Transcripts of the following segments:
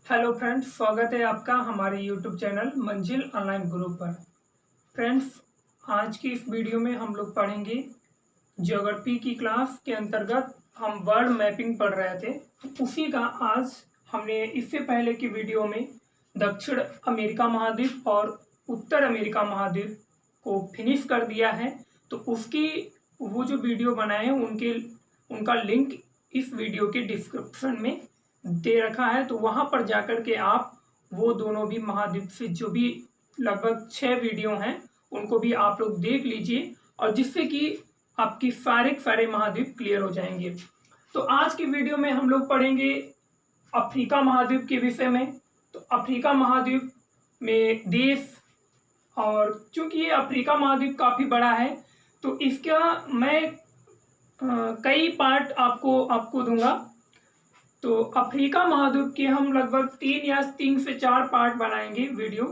Hello friends, स्वागत है आपका हमारे यूट्यूब चैनल मंजिल ऑनलाइन ग्रुप पर। फ्रेंड्स, आज की इस वीडियो में हम लोग पढ़ेंगे ज्योग्राफी की क्लास के अंतर्गत हम वर्ल्ड मैपिंग पढ़ रहे थे। तो उसी का आज हमने इससे पहले की वीडियो में दक्षिण अमेरिका महाद्वीप और उत्तर अमेरिका महाद्वीप को फिनिश कर दिया है। तो उसकी वो जो वीडियो बनाए हैं उनका लिंक इस वीडियो के डिस्क्रिप्शन में दे रखा है। तो वहां पर जाकर के आप वो दोनों भी महाद्वीप से जो भी लगभग 6 वीडियो हैं उनको भी आप लोग देख लीजिए, और जिससे कि आपकी सारे महाद्वीप क्लियर हो जाएंगे। तो आज की वीडियो में हम लोग पढ़ेंगे अफ्रीका महाद्वीप के विषय में। तो अफ्रीका महाद्वीप में देश, और चूंकि ये अफ्रीका महाद्वीप काफी बड़ा है तो इसका मैं कई पार्ट आपको दूंगा। तो अफ्रीका महाद्वीप के हम लगभग 3 से 4 पार्ट बनाएंगे वीडियो।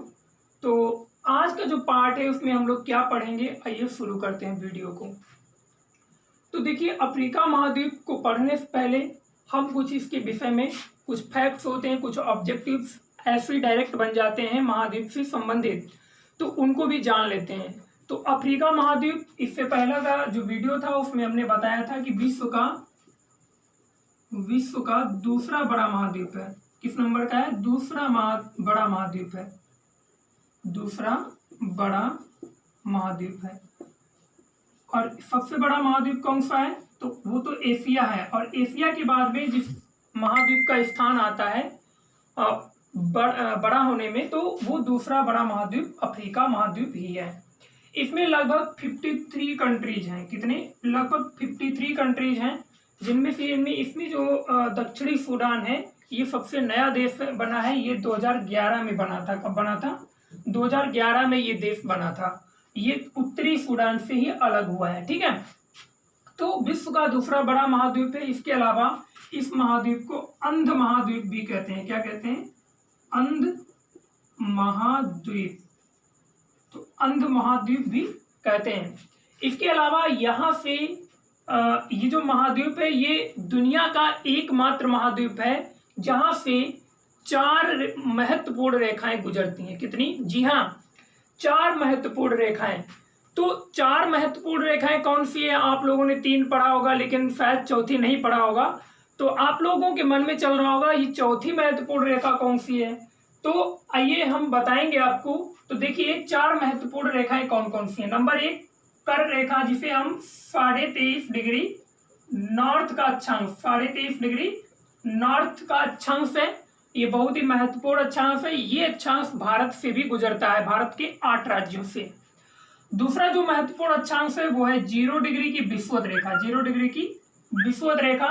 तो आज का जो पार्ट है उसमें हम लोग क्या पढ़ेंगे, आइए शुरू करते हैं वीडियो को। तो देखिए, अफ्रीका महाद्वीप को पढ़ने से पहले हम कुछ इसके विषय में कुछ फैक्ट्स होते हैं, कुछ ऑब्जेक्टिव्स ऐसे डायरेक्ट बन जाते हैं महाद्वीप से संबंधित, तो उनको भी जान लेते हैं। तो अफ्रीका महाद्वीप, इससे पहला का जो वीडियो था उसमें हमने बताया था कि विश्व का दूसरा बड़ा महाद्वीप है। किस नंबर का है? दूसरा बड़ा महाद्वीप है। दूसरा बड़ा महाद्वीप है। और सबसे बड़ा महाद्वीप कौन सा है? तो वो तो एशिया है। और एशिया के बाद में जिस महाद्वीप का स्थान आता है बड़ा होने में, तो वो दूसरा बड़ा महाद्वीप अफ्रीका महाद्वीप ही है। इसमें लगभग 53 कंट्रीज हैं। कितने? लगभग 53 कंट्रीज हैं, जिनमें से इसमें जो दक्षिणी सूडान है ये सबसे नया देश बना है। ये 2011 में बना था। कब बना था? 2011 में ये देश बना था। ये उत्तरी सूडान से ही अलग हुआ है। ठीक है, तो विश्व का दूसरा बड़ा महाद्वीप है। इसके अलावा इस महाद्वीप को अंध महाद्वीप भी कहते हैं। क्या कहते हैं? अंध महाद्वीप। तो अंध महाद्वीप भी कहते हैं। इसके अलावा यहाँ से ये जो महाद्वीप है ये दुनिया का एकमात्र महाद्वीप है जहां से 4 महत्वपूर्ण रेखाएं गुजरती हैं। कितनी? जी हाँ, 4 महत्वपूर्ण रेखाएं। तो 4 महत्वपूर्ण रेखाएं कौन सी है? आप लोगों ने 3 पढ़ा होगा, लेकिन शायद चौथी नहीं पढ़ा होगा। तो आप लोगों के मन में चल रहा होगा ये चौथी महत्वपूर्ण रेखा कौन सी है। तो आइए हम बताएंगे आपको। तो देखिए, 4 महत्वपूर्ण रेखाएं कौन कौन सी है। नंबर 1, कर्क रेखा, जिसे हम 23.5 डिग्री नॉर्थ का अक्षांश, 23.5 डिग्री नॉर्थ का अक्षांश है। ये बहुत ही महत्वपूर्ण अक्षांश है। ये अक्षांश भारत से भी गुजरता है, भारत के 8 राज्यों से। दूसरा जो महत्वपूर्ण अक्षांश है वो है 0 डिग्री की विषुवत रेखा। 0 डिग्री की विषुवत रेखा।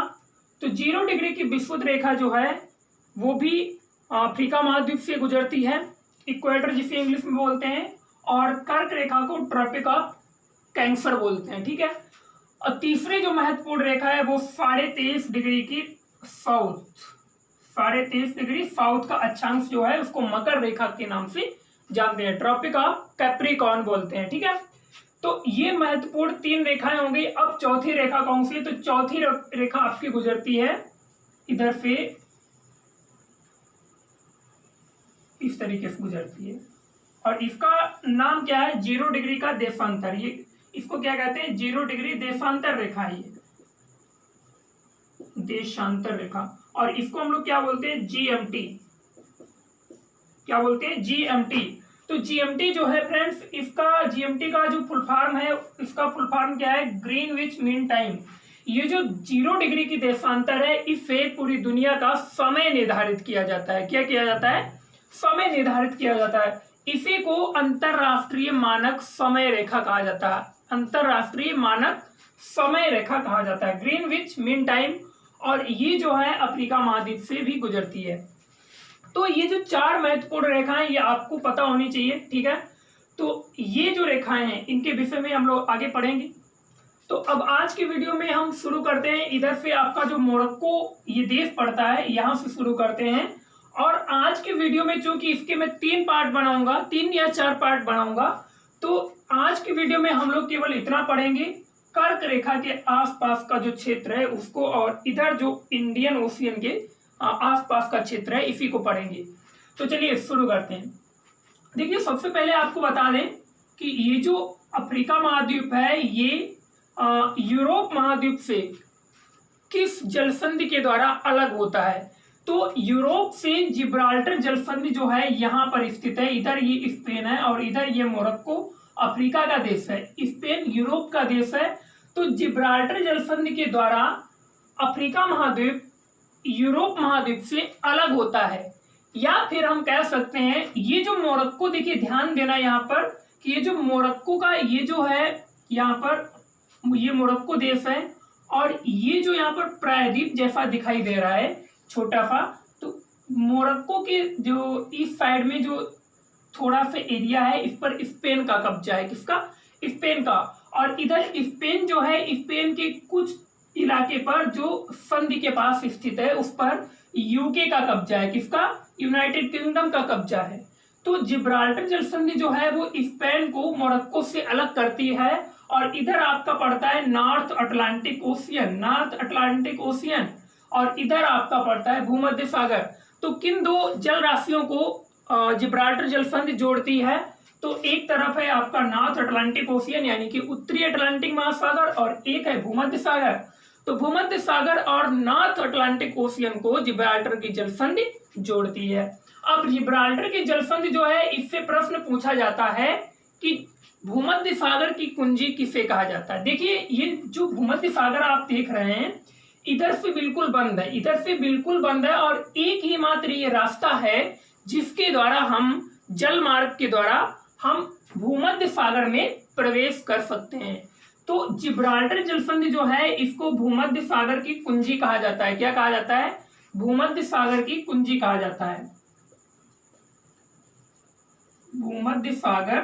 तो 0 डिग्री की विषुवत रेखा जो है वो भी अफ्रीका महाद्वीप से गुजरती है, इक्वेटर जिसे इंग्लिश में बोलते हैं। और कर्क रेखा को ट्रॉपिक ऑफ कैंसर बोलते हैं। ठीक है, और तीसरी जो महत्वपूर्ण रेखा है वो 23.5 डिग्री की साउथ, 23.5 डिग्री साउथ का अक्षांश जो है उसको मकर रेखा के नाम से जानते हैं, ट्रॉपिक ऑफ कैप्रिकॉर्न बोलते हैं। ठीक है, तो ये महत्वपूर्ण 3 रेखाएं होंगी। अब चौथी रेखा कौन सी है? तो चौथी रेखा आपकी गुजरती है इधर से, इस तरीके से गुजरती है, और इसका नाम क्या है? 0 डिग्री का देशांतर। ये इसको क्या कहते हैं? 0 डिग्री देशांतर रेखा है, ये देशांतर रेखा। और इसको हम लोग क्या बोलते हैं? जीएमटी। क्या बोलते हैं? जीएमटी। तो जीएमटी जो है फ्रेंड्स, इसका जीएमटी का जो फुल फॉर्म है, इसका फुल फॉर्म क्या है? Greenwich mean time. ये जो 0 डिग्री की देशांतर है, इससे पूरी दुनिया का समय निर्धारित किया जाता है। क्या किया जाता है? समय निर्धारित किया जाता है। इसी को अंतरराष्ट्रीय मानक समय रेखा कहा जाता है। अंतरराष्ट्रीय मानक समय रेखा कहा जाता है, ग्रीनविच मीन टाइम। और ये जो है अफ्रीका महाद्वीप से भी गुजरती है। तो ये जो 4 महत्वपूर्ण रेखाएं ये आपको पता होनी चाहिए। ठीक है, तो ये जो रेखाएं हैं इनके विषय में हम लोग आगे पढ़ेंगे। तो अब आज की वीडियो में हम शुरू करते हैं। इधर से आपका जो मोरक्को ये देश पड़ता है, यहां से शुरू करते हैं। और आज की वीडियो में चूंकि इसके मैं 3 पार्ट बनाऊंगा, 3 या 4 पार्ट बनाऊंगा, तो आज की वीडियो में हम लोग केवल इतना पढ़ेंगे, कर्क रेखा के आसपास का जो क्षेत्र है उसको, और इधर जो इंडियन ओशियन के आसपास का क्षेत्र है, इसी को पढ़ेंगे। तो चलिए शुरू करते हैं। देखिए सबसे पहले आपको बता दें कि ये जो अफ्रीका महाद्वीप है ये यूरोप महाद्वीप से किस जलसंधि के द्वारा अलग होता है। तो यूरोप से जिब्राल्टर जलसंधि जो है यहाँ पर स्थित है। इधर ये स्पेन है और इधर ये मोरक्को अफ्रीका का देश है। स्पेन यूरोप का देश है। तो जिब्राल्टर जलसंधि के द्वारा अफ्रीका महाद्वीप यूरोप महाद्वीप से अलग होता है। या फिर हम कह सकते हैं ये जो मोरक्को, देखिए ध्यान देना यहाँ पर कि ये जो मोरक्को का ये जो है यहाँ पर ये मोरक्को देश है और ये जो यहाँ पर प्रायद्वीप जैसा दिखाई दे रहा है छोटा सा, तो मोरक्को के जो इस साइड में जो थोड़ा सा एरिया है इस पर स्पेन का कब्जा है। किसका? स्पेन का। और इधर स्पेन जो है, स्पेन के कुछ इलाके पर जो संधि के पास स्थित है उस पर यूके का कब्जा है। किसका? यूनाइटेड किंगडम का कब्जा है। तो जिब्राल्टर जलसंधि जो है वो स्पेन को मोरक्को से अलग करती है। और इधर आपका पड़ता है नॉर्थ अटलांटिक ओशियन, और इधर आपका पड़ता है भूमध्य सागर। तो किन दो जल राशियों को जिब्राल्टर जलसंधि जोड़ती है? तो एक तरफ है आपका नॉर्थ अटलांटिक ओशियन यानी कि उत्तरी अटलांटिक महासागर, और एक है भूमध्य सागर। तो भूमध्य सागर और नॉर्थ अटलांटिक ओशियन को जिब्राल्टर की जलसंधि जोड़ती है। अब जिब्राल्टर की जलसंधि जो है इससे प्रश्न पूछा जाता है कि भूमध्य सागर की कुंजी किसे कहा जाता है। देखिए ये जो भूमध्य सागर आप देख रहे हैं इधर से बिल्कुल बंद है, इधर से बिल्कुल बंद है, और एक ही मात्र ये रास्ता है जिसके द्वारा हम जल मार्ग के द्वारा हम भूमध्य सागर में प्रवेश कर सकते हैं। तो जिब्राल्टर जलसंधि जो है इसको भूमध्य सागर की कुंजी कहा जाता है। क्या कहा जाता है? भूमध्य सागर की कुंजी कहा जाता है। भूमध्य सागर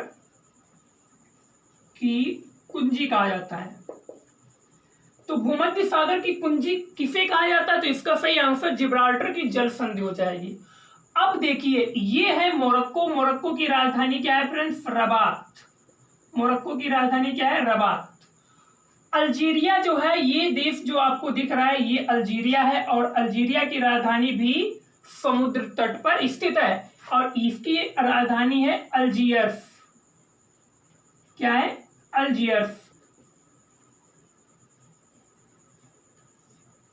की कुंजी कहा जाता है। तो भूमध्य सागर की कुंजी किसे कहा जाता है? तो इसका सही आंसर जिब्राल्टर की जलसंधि हो जाएगी। अब देखिए ये है मोरक्को। मोरक्को की राजधानी क्या है फ्रेंड्स? रबात। मोरक्को की राजधानी क्या है? रबात। अल्जीरिया जो है ये देश जो आपको दिख रहा है ये अल्जीरिया है, और अल्जीरिया की राजधानी भी समुद्र तट पर स्थित है और इसकी राजधानी है अल्जियर्स। क्या है? अल्जियर्स।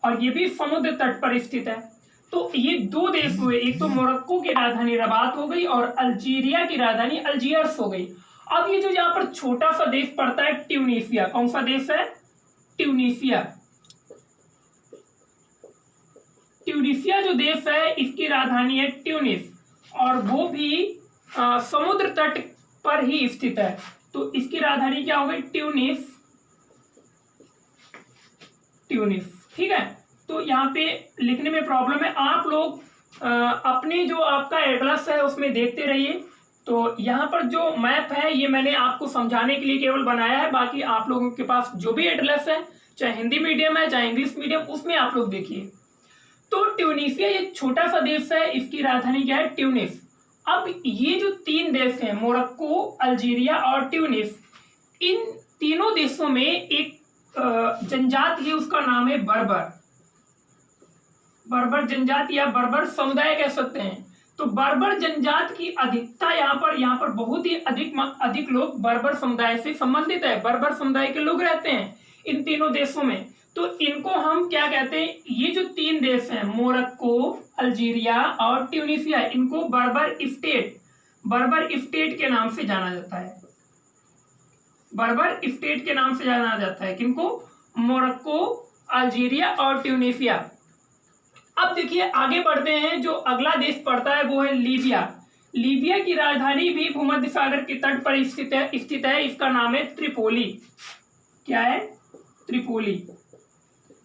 और ये भी समुद्र तट पर स्थित है। तो ये दो देश हुए, एक तो मोरक्को की राजधानी रबात हो गई और अल्जीरिया की राजधानी अल्जियर्स हो गई। अब ये जो यहाँ पर छोटा सा देश पड़ता है ट्यूनीशिया, कौन सा देश है? ट्यूनीशिया। ट्यूनीशिया जो देश है इसकी राजधानी है ट्यूनिस, और वो भी समुद्र तट पर ही स्थित है। तो इसकी राजधानी क्या हो गई? ट्यूनिस। ट्यूनिस, ठीक है। तो यहाँ पे लिखने में प्रॉब्लम है, आप लोग अपने जो आपका एटलस है उसमें देखते रहिए। तो यहाँ पर जो मैप है ये मैंने आपको समझाने के लिए केवल बनाया है, बाकी आप लोगों के पास जो भी एटलस है चाहे हिंदी मीडियम है चाहे इंग्लिश मीडियम उसमें आप लोग देखिए। तो ट्यूनीशिया ये छोटा सा देश है, इसकी राजधानी क्या है? ट्यूनिस। अब ये जो तीन देश हैं मोरक्को, अल्जीरिया और ट्यूनिस, इन तीनों देशों में एक जनजाति है, उसका नाम है बर्बर। बर्बर जनजाति या बर्बर समुदाय कह सकते हैं। तो बर्बर जनजाति की अधिकता यहाँ पर बहुत ही अधिक लोग बर्बर समुदाय से संबंधित है। बर्बर समुदाय के लोग रहते हैं इन तीनों देशों में। तो इनको हम क्या कहते हैं? ये जो तीन देश हैं मोरक्को, अल्जीरिया और ट्यूनीशिया, इनको बर्बर स्टेट के नाम से जाना जाता है। बर्बर स्टेट के नाम से जाना जाता है किनको? मोरक्को, अल्जीरिया और ट्यूनीशिया। अब देखिए आगे बढ़ते हैं, जो अगला देश पड़ता है वो है लीबिया। लीबिया की राजधानी भी भूमध्य सागर के तट पर स्थित है। इसका नाम है त्रिपोली। क्या है? त्रिपोली।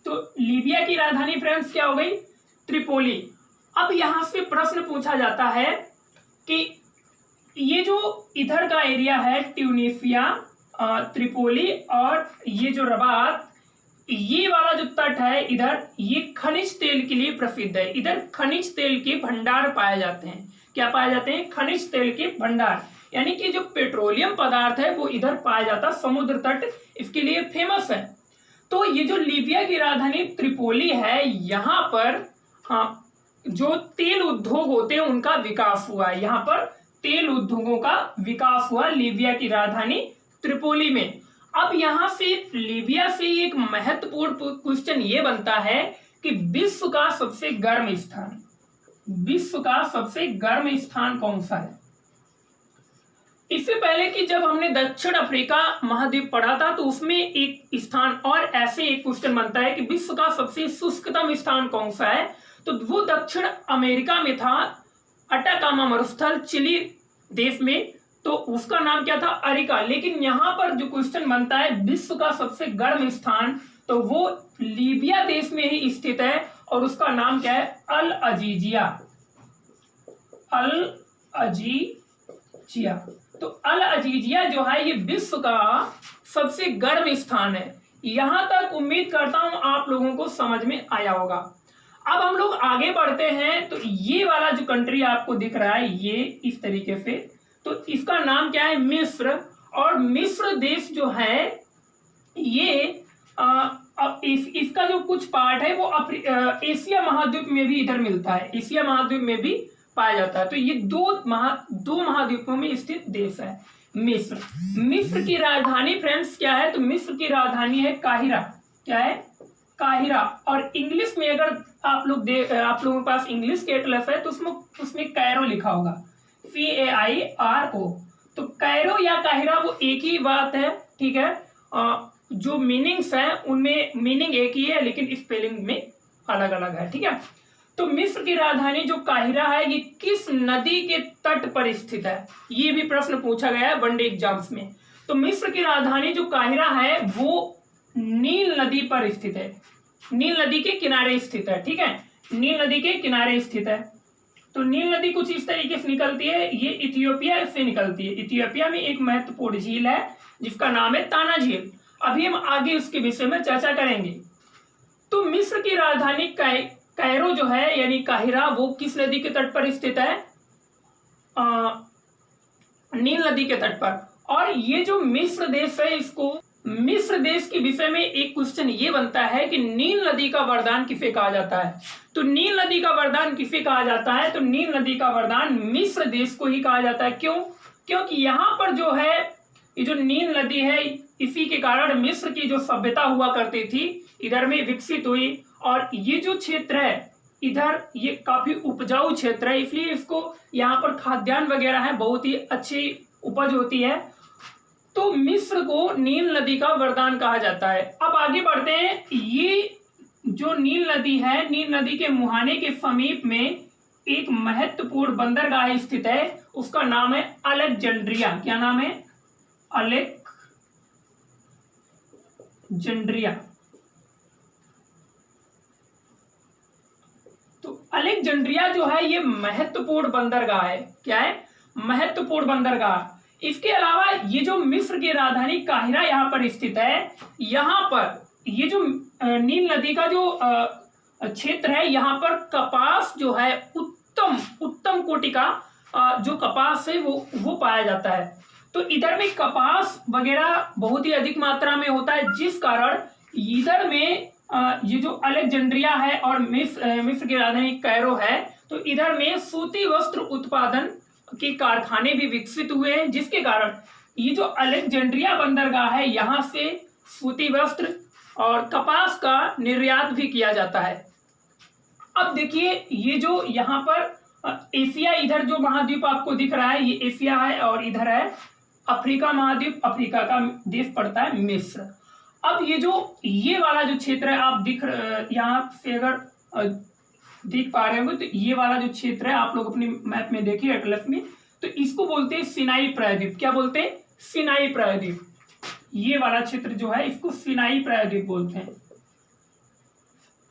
तो लीबिया की राजधानी फ्रेंड्स क्या हो गई? त्रिपोली। अब यहां से प्रश्न पूछा जाता है कि ये जो इधर का एरिया है ट्यूनीशिया, त्रिपोली और ये जो रबात, ये वाला जो तट है इधर, ये खनिज तेल के लिए प्रसिद्ध है। इधर खनिज तेल के भंडार पाए जाते हैं। क्या पाए जाते हैं? खनिज तेल के भंडार, यानी कि जो पेट्रोलियम पदार्थ है वो इधर पाया जाता। समुद्र तट इसके लिए फेमस है। तो ये जो लीबिया की राजधानी त्रिपोली है यहाँ पर जो तेल उद्योग होते हैं उनका विकास हुआ है। यहाँ पर तेल उद्योगों का विकास हुआ लीबिया की राजधानी त्रिपोली में। अब यहाँ से लीबिया से एक महत्वपूर्ण क्वेश्चन ये बनता है कि विश्व का सबसे गर्म स्थान कौन सा है। इससे पहले कि जब हमने दक्षिण अफ्रीका महाद्वीप पढ़ा था तो उसमें एक स्थान और ऐसे एक क्वेश्चन बनता है कि विश्व का सबसे शुष्कतम स्थान कौन सा है, तो वो दक्षिण अमेरिका में था, अटाकामा मरुस्थल चिली देश में, तो उसका नाम क्या था, अरिका। लेकिन यहाँ पर जो क्वेश्चन बनता है विश्व का सबसे गर्म स्थान, तो वो लीबिया देश में ही स्थित है और उसका नाम क्या है, अल अजीजिया। तो अल अजीजिया जो है ये विश्व का सबसे गर्म स्थान है। यहां तक उम्मीद करता हूं आप लोगों को समझ में आया होगा। अब हम लोग आगे बढ़ते हैं, तो ये वाला जो कंट्री आपको दिख रहा है ये इस तरीके से, तो इसका नाम क्या है, मिस्र। और मिस्र देश जो है ये इसका जो कुछ पार्ट है वो एशिया महाद्वीप में भी इधर मिलता है, एशिया महाद्वीप में भी पाया जाता है। तो ये दो महाद्वीपों में स्थित देश है मिस्र। मिस्र की राजधानी फ्रेंड्स क्या है, तो मिस्र की राजधानी है काहिरा। क्या है, काहिरा। और इंग्लिश में अगर आप लोगों के पास इंग्लिश के एटलस है तो उसमें कैरो लिखा होगा, CAIRO। तो कैरो या काहिरा वो एक ही बात है, ठीक है। जो मीनिंग्स है उनमें मीनिंग एक ही है लेकिन स्पेलिंग में अलग अलग है, ठीक है। तो मिस्र की राजधानी जो काहिरा है ये किस नदी के तट पर स्थित है, ये भी प्रश्न पूछा गया है वनडे एग्जाम्स में। तो मिस्र की राजधानी जो काहिरा है वो नील नदी पर स्थित है, नील नदी के किनारे स्थित है, ठीक है, नील नदी के किनारे स्थित है। तो नील नदी कुछ इस तरीके से निकलती है, ये इथियोपिया से निकलती है। इथियोपिया में एक महत्वपूर्ण झील है जिसका नाम है ताना झील। अभी हम आगे उसके विषय में चर्चा करेंगे। तो मिस्र की राजधानी कैरो जो है यानी काहिरा वो किस नदी के तट पर स्थित है, नील नदी के तट पर। और ये जो मिस्र देश है, इसको मिस्र देश के विषय में एक क्वेश्चन ये बनता है कि नील नदी का वरदान किसे कहा जाता है। तो नील नदी का वरदान किसे कहा जाता है, तो नील नदी का वरदान मिस्र देश को ही कहा जाता है। क्यों, क्योंकि यहाँ पर जो है ये जो नील नदी है इसी के कारण मिस्र की जो सभ्यता हुआ करती थी इधर में विकसित हुई। और ये जो क्षेत्र है इधर ये काफी उपजाऊ क्षेत्र है, इसलिए इसको यहाँ पर खाद्यान्न वगैरह है, बहुत ही अच्छी उपज होती है। तो मिस्र को नील नदी का वरदान कहा जाता है। अब आगे बढ़ते हैं। ये जो नील नदी है, नील नदी के मुहाने के समीप में एक महत्वपूर्ण बंदरगाह स्थित है, उसका नाम है अलेक्जेंड्रिया। क्या नाम है, अलेक्जेंड्रिया। तो अलेक्जेंड्रिया जो है ये महत्वपूर्ण बंदरगाह है। क्या है, महत्वपूर्ण बंदरगाह। इसके अलावा ये जो मिस्र की राजधानी काहिरा यहाँ पर स्थित है, यहाँ पर ये जो नील नदी का जो क्षेत्र है यहाँ पर कपास जो है उत्तम कोटि का जो कपास है वो पाया जाता है। तो इधर में कपास वगैरह बहुत ही अधिक मात्रा में होता है, जिस कारण इधर में ये जो अलेक्जेंड्रिया है और मिस्र की राजधानी कैरो है, तो इधर में सूती वस्त्र उत्पादन के कारखाने भी विकसित हुए हैं, जिसके कारण ये जो अलेक्जेंड्रिया बंदरगाह है यहाँ से सूती वस्त्र और कपास का निर्यात भी किया जाता है। अब देखिए ये जो यहाँ पर एशिया, इधर जो महाद्वीप आपको दिख रहा है ये एशिया है और इधर है अफ्रीका महाद्वीप, अफ्रीका का देश पड़ता है मिस्र। अब ये वाला जो क्षेत्र है आप यहाँ से अगर देख पा रहे होंगे, तो ये वाला जो क्षेत्र है आप लोग अपनी मैप में देखिए एटलस में, तो इसको बोलते हैं सिनाई प्रायद्वीप। क्या बोलते हैं, सिनाई प्रायद्वीप। ये वाला क्षेत्र जो है इसको सिनाई प्रायद्वीप बोलते हैं।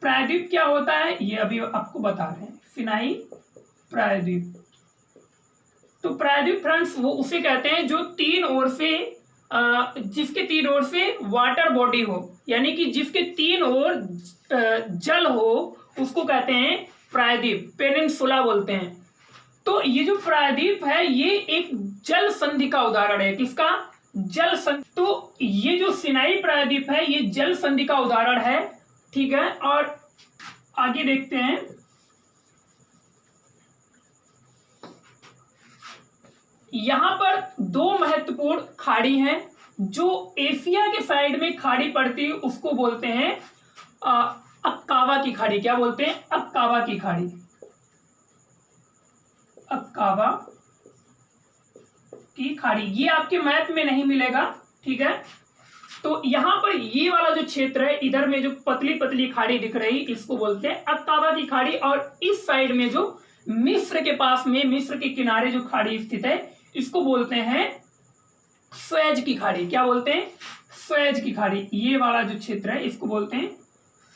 प्रायद्वीप क्या होता है ये अभी आपको बता रहे हैं, सिनाई प्रायद्वीप। तो प्रायद्वीप फ्रेंड्स वो उसे कहते हैं जो जिसके तीन ओर से वाटर बॉडी हो, यानी कि जिसके तीन ओर जल हो, उसको कहते हैं प्रायद्वीप, पेनिनसुला बोलते हैं। तो ये जो प्रायद्वीप है ये एक जल संधि का उदाहरण है। किसका, जल संधि। तो ये जो सिनाई प्रायद्वीप है ये जल संधि का उदाहरण है, ठीक है। और आगे देखते हैं। यहाँ पर दो महत्वपूर्ण खाड़ी हैं। जो एशिया के साइड में खाड़ी पड़ती है उसको बोलते हैं अक्कावा की खाड़ी। क्या बोलते हैं? अक्कावा की खाड़ी। अक्कावा की खाड़ी, ये आपके मैप में नहीं मिलेगा, ठीक है। तो यहां पर ये वाला जो क्षेत्र है, इधर में जो पतली पतली खाड़ी दिख रही, इसको बोलते हैं अक्कावा की खाड़ी। और इस साइड में जो मिस्र के पास में, मिस्र के किनारे जो खाड़ी स्थित है, इसको बोलते हैं स्वेज की खाड़ी। क्या बोलते हैं? स्वेज की खाड़ी। ये वाला जो क्षेत्र है इसको बोलते हैं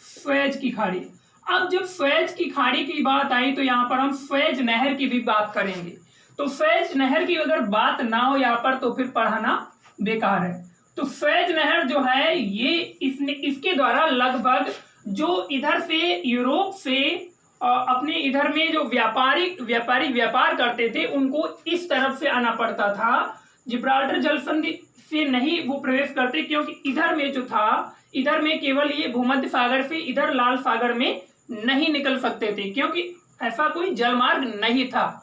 स्वेज की खाड़ी। अब जब स्वेज की खाड़ी की बात आई तो यहाँ पर हम स्वेज नहर की भी बात करेंगे। तो स्वेज नहर की अगर बात ना हो यहाँ पर तो फिर पढ़ाना बेकार है। तो स्वेज नहर जो है ये इसके द्वारा लगभग जो इधर से यूरोप से अपने इधर में जो व्यापारी व्यापार करते थे उनको इस तरफ से आना पड़ता था। जिब्राल्टर जलसंधि से नहीं वो प्रवेश करते, क्योंकि इधर में जो था, इधर में केवल ये भूमध्य सागर से इधर लाल सागर में नहीं निकल सकते थे, क्योंकि ऐसा कोई जलमार्ग नहीं था।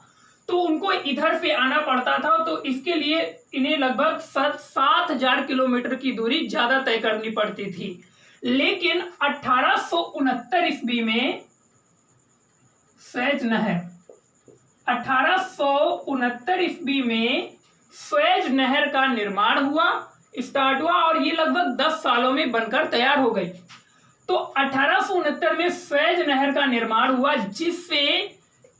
तो उनको इधर से आना पड़ता था। तो इसके लिए इन्हें लगभग 7,000 किलोमीटर की दूरी ज्यादा तय करनी पड़ती थी। लेकिन 1869 ईस्वी में स्वेज नहर, 1869 ईस्वी में स्वेज नहर का निर्माण हुआ, स्टार्ट हुआ, और ये लगभग 10 सालों में बनकर तैयार हो गई। तो 1869 में स्वेज नहर का निर्माण हुआ, जिससे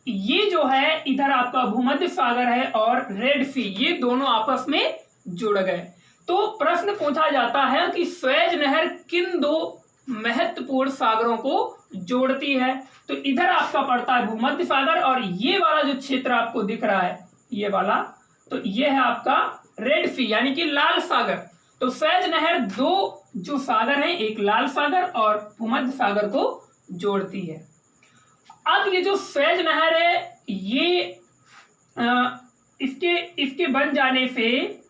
ये जो है इधर आपका भूमध्य सागर है और रेड सी, ये दोनों आपस में जुड़ गए। तो प्रश्न पूछा जाता है कि स्वेज नहर किन दो महत्वपूर्ण सागरों को जोड़ती है? तो इधर आपका पड़ता है भूमध्य सागर, और ये वाला जो क्षेत्र आपको दिख रहा है, ये वाला, तो ये है आपका रेड सी यानी कि लाल सागर। तो स्वेज नहर दो जो सागर हैं, एक लाल सागर और भूमध्य सागर को जोड़ती है। अब ये जो स्वेज नहर है, ये इसके बन जाने से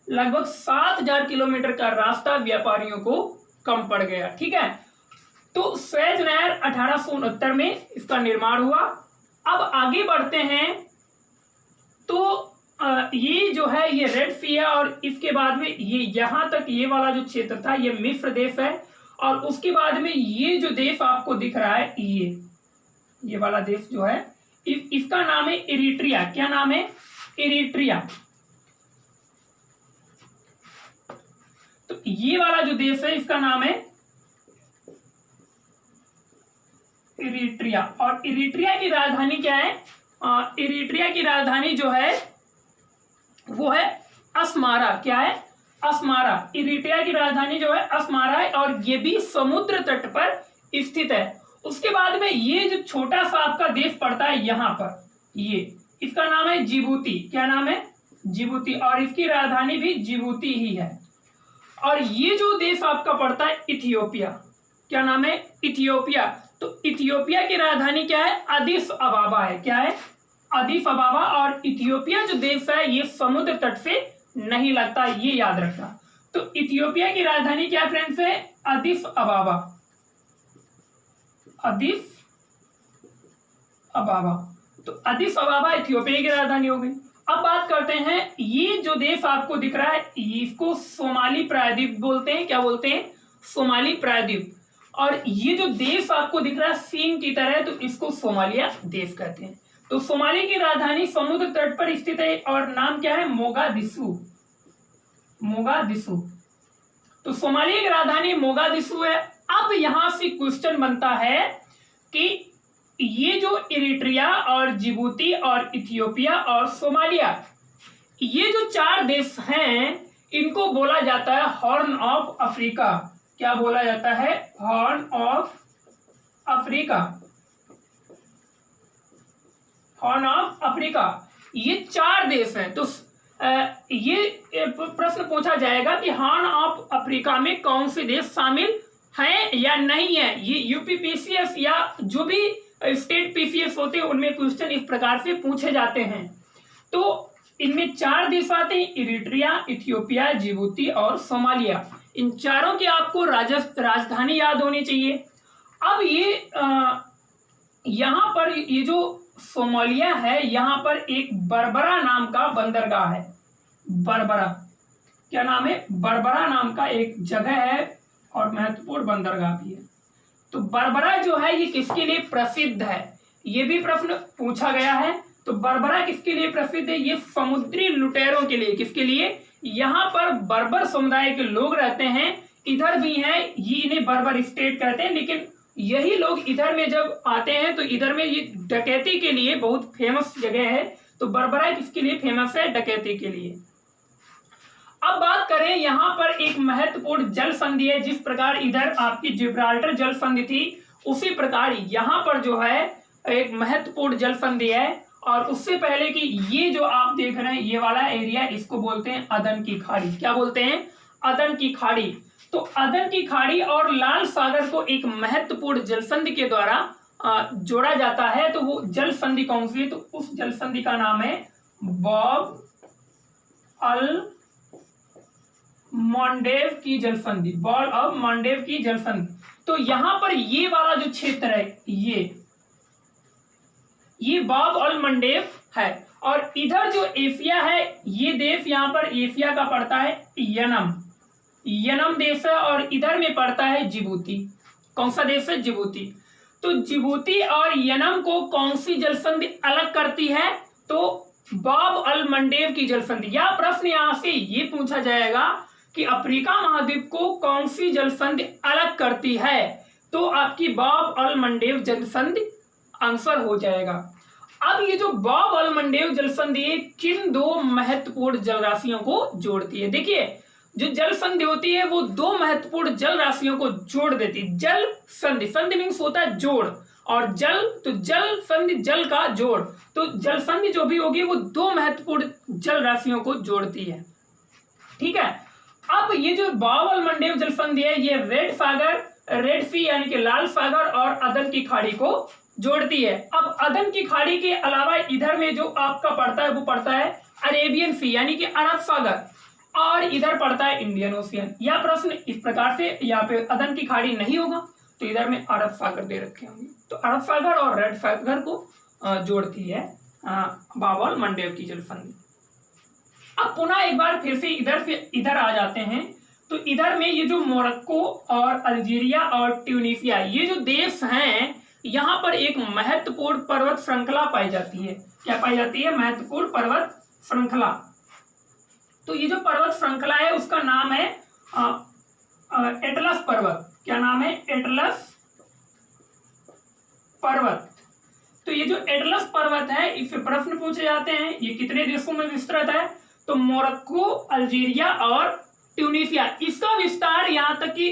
लगभग 7,000 किलोमीटर का रास्ता व्यापारियों को कम पड़ गया, ठीक है। तो स्वेज नहर 1869 में इसका निर्माण हुआ। अब आगे बढ़ते हैं तो ये जो है ये रेड सी है, और इसके बाद में ये यहां तक ये वाला जो क्षेत्र था ये मिस्र देश है, और उसके बाद में ये जो देश आपको दिख रहा है, ये वाला देश जो है इसका नाम है इरिट्रिया। क्या नाम है? इरिट्रिया। तो ये वाला जो देश है इसका नाम है इरिट्रिया। और इरिट्रिया की राजधानी क्या है? इरिट्रिया की राजधानी जो है वो है अस्मारा। क्या है? अस्मारा। इरिट्रिया की राजधानी जो है अस्मारा है, और ये भी समुद्र तट पर स्थित है। उसके बाद में ये जो छोटा सा आपका देश पड़ता है यहाँ पर, ये इसका नाम है जिबूती। क्या नाम है? जिबूती। और इसकी राजधानी भी जिबूती ही है। और ये जो देश आपका पड़ता है इथियोपिया। क्या नाम है? इथियोपिया। तो इथियोपिया की राजधानी क्या है? अदिस अबाबा है। क्या है? अदिस अबाबा। और इथियोपिया जो देश है ये समुद्र तट से नहीं लगता, ये याद रखना। तो इथियोपिया की राजधानी क्या फ्रेंड्स है? अदिस अबाबा। अदिस अबाबा। तो अदिस अबाबा इथियोपिया की राजधानी हो गई। अब बात करते हैं, ये जो देश आपको दिख रहा है इसको सोमाली प्रायद्वीप बोलते हैं। क्या बोलते हैं? सोमाली प्रायद्वीप। और ये जो देश आपको दिख रहा है सीन की तरह, तो इसको सोमालिया देश कहते हैं। तो सोमाली की राजधानी समुद्र तट पर स्थित है, और नाम क्या है? मोगादिशु। मोगादिशु। तो सोमालिया की राजधानी मोगादिशु है। अब यहां से क्वेश्चन बनता है कि ये जो इरिट्रिया और जिबूती और इथियोपिया और सोमालिया, ये जो 4 देश हैं, इनको बोला जाता है हॉर्न ऑफ अफ्रीका। क्या बोला जाता है? Horn of Africa. Horn of Africa. ये 4 देश हैं। तो ये प्रश्न पूछा जाएगा कि हॉर्न ऑफ अफ्रीका में कौन से देश शामिल हैं या नहीं है। ये यूपीपीसीएस या जो भी स्टेट पीसीएस होते हैं उनमें क्वेश्चन इस प्रकार से पूछे जाते हैं। तो इनमें 4 देश आते हैं, इरिट्रिया, इथियोपिया, जिबूती और सोमालिया। इन चारों की आपको राजधानी याद होनी चाहिए। अब ये यहाँ पर ये जो सोमालिया है, यहाँ पर एक बरबरा नाम का बंदरगाह है। बरबरा, क्या नाम है, बरबरा नाम का एक जगह है और महत्वपूर्ण बंदरगाह भी है। तो बरबरा जो है ये किसके लिए प्रसिद्ध है, ये भी प्रश्न पूछा गया है। तो बरबरा किसके लिए प्रसिद्ध है, ये समुद्री लुटेरों के लिए। किसके लिए, यहाँ पर बर्बर समुदाय के लोग रहते हैं, इधर भी हैं, ये इन्हें बर्बर स्टेट कहते हैं, लेकिन यही लोग इधर में जब आते हैं तो इधर में ये डकैती के लिए बहुत फेमस जगह है। तो बरबरा किसके लिए फेमस है, डकैती के लिए। अब बात करें, यहाँ पर एक महत्वपूर्ण जल संधि है, जिस प्रकार इधर आपकी जिब्राल्टर जल संधि थी, उसी प्रकार यहाँ पर जो है एक महत्वपूर्ण जल संधि है। और उससे पहले कि ये जो आप देख रहे हैं ये वाला एरिया, इसको बोलते हैं अदन की खाड़ी। क्या बोलते हैं, अदन की खाड़ी। तो अदन की खाड़ी और लाल सागर को एक महत्वपूर्ण जल संधि के द्वारा जोड़ा जाता है। तो वो जल संधि कौन सी है, तो उस जल संधि का नाम है बॉब अल मंडेव की जल संधि, बॉल ऑफ मंडेव की जल संधि। तो यहां पर ये वाला जो क्षेत्र है ये बॉब अल मंडेव है। और इधर जो एशिया है, ये देश यहाँ पर एशिया का पड़ता है यनम देश है, और इधर में पड़ता है जिबूती। कौन सा देश है, जिबूती। तो जिबूती और यनम को कौन सी जल संधि अलग करती है, तो बॉब अल मंडेव की जल संधि। या प्रश्न यहां से ये पूछा जाएगा कि अफ्रीका महाद्वीप को कौन सी जल संधि अलग करती है, तो आपकी बॉब अल मंडेव जल संधि आंसर हो जाएगा। अब ये जो बॉब अल मंडेव जल संधि किन दो महत्वपूर्ण जल राशियों को जोड़ती है। देखिए, जो जल संधि होती है वो दो महत्वपूर्ण जल राशियों को जोड़ देती है। जल संधि, संधि मीन्स होता है जोड़, और जल, तो जल संधि जल का जोड़। तो जल संधि जो भी होगी वो दो महत्वपूर्ण जल राशियों को जोड़ती है। ठीक है। अब ये जो बॉब अल मंडेव जल संधि है ये रेड सागर, रेड सी यानी कि लाल सागर और अदन की खाड़ी को जोड़ती है। अब अदन की खाड़ी के अलावा इधर में जो आपका पड़ता है वो पड़ता है अरेबियन सी यानी कि अरब सागर, और इधर पड़ता है इंडियन ओशियन। यह प्रश्न इस प्रकार से, यहाँ पे अदन की खाड़ी नहीं होगा तो इधर में अरब सागर दे रखे होंगे। तो अरब सागर और रेड सागर को जोड़ती है बॉब अल मंडेव की जल संधि। अब पुनः एक बार फिर से इधर आ जाते हैं। तो इधर में ये जो मोरक्को और अल्जीरिया और ट्यूनीशिया, ये जो देश हैं, यहाँ पर एक महत्वपूर्ण पर्वत श्रृंखला पाई जाती है। क्या पाई जाती है, महत्वपूर्ण पर्वत श्रृंखला। तो ये जो पर्वत श्रृंखला है उसका नाम है एटलस पर्वत। क्या नाम है, एटलस पर्वत। तो ये जो एटलस पर्वत है इससे प्रश्न पूछे जाते हैं, ये कितने देशों में विस्तृत है, तो मोरक्को, अल्जीरिया और ट्यूनीशिया। इसका विस्तार यहाँ तक कि